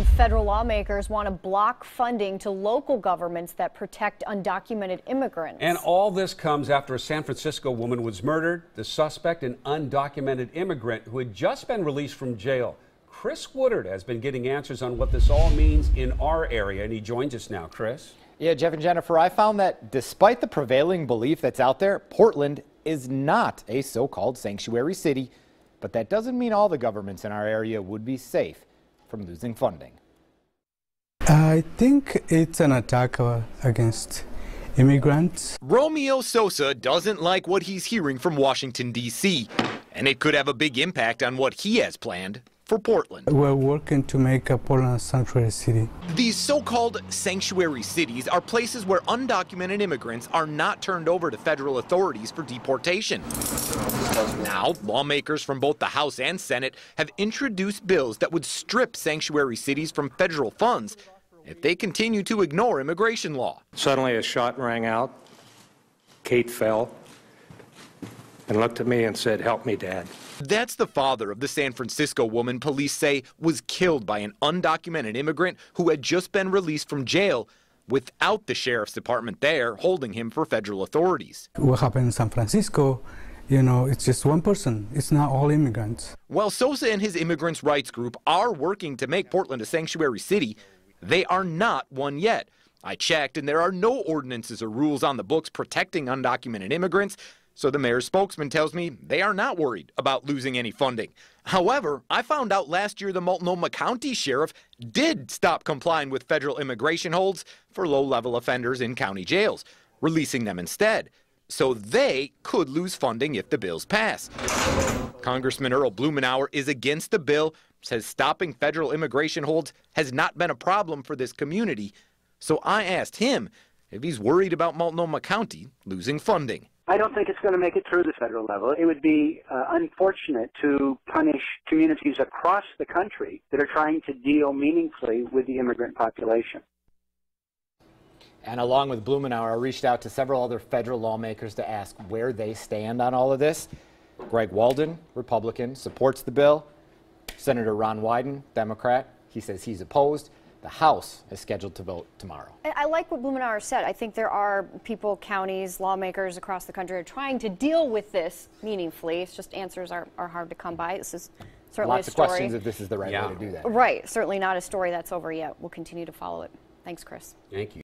Some federal lawmakers want to block funding to local governments that protect undocumented immigrants. And all this comes after a San Francisco woman was murdered. The suspect, an undocumented immigrant who had just been released from jail. Chris Woodard has been getting answers on what this all means in our area, and he joins us now. Chris? Yeah, Jeff and Jennifer, I found that despite the prevailing belief that's out there, Portland is not a so-called sanctuary city, but that doesn't mean all the governments in our area would be safe from losing funding. I think it's an attack against immigrants. Romeo Sosa doesn't like what he's hearing from Washington, D.C., and it could have a big impact on what he has planned for Portland. We're working to make Portland a sanctuary city. These so-called sanctuary cities are places where undocumented immigrants are not turned over to federal authorities for deportation. Now, lawmakers from both the House and Senate have introduced bills that would strip sanctuary cities from federal funds if they continue to ignore immigration law. Suddenly a shot rang out. Kate fell and looked at me and said, "Help me, Dad." That's the father of the San Francisco woman police say was killed by an undocumented immigrant who had just been released from jail without the sheriff's department there holding him for federal authorities. What happened in San Francisco, you know, it's just one person. It's not all immigrants. While Sosa and his immigrants' rights group are working to make Portland a sanctuary city, they are not one yet. I checked, and there are no ordinances or rules on the books protecting undocumented immigrants. So the mayor's spokesman tells me they are not worried about losing any funding. However, I found out last year the Multnomah County Sheriff did stop complying with federal immigration holds for low-level offenders in county jails, releasing them instead. So they could lose funding if the bills pass. Congressman Earl Blumenauer is against the bill, says stopping federal immigration holds has not been a problem for this community. So I asked him if he's worried about Multnomah County losing funding. I don't think it's going to make it through the federal level. It would be unfortunate to punish communities across the country that are trying to deal meaningfully with the immigrant population. And along with Blumenauer, I reached out to several other federal lawmakers to ask where they stand on all of this. Greg Walden, Republican, supports the bill. Senator Ron Wyden, Democrat, he says he's opposed. The House is scheduled to vote tomorrow. I like what Blumenauer said. I think there are people, counties, lawmakers across the country are trying to deal with this meaningfully. It's just answers are hard to come by. This is certainly Lots a story. of questions if this is the right way to do that. Right. Certainly not a story that's over yet. We'll continue to follow it. Thanks, Chris. Thank you.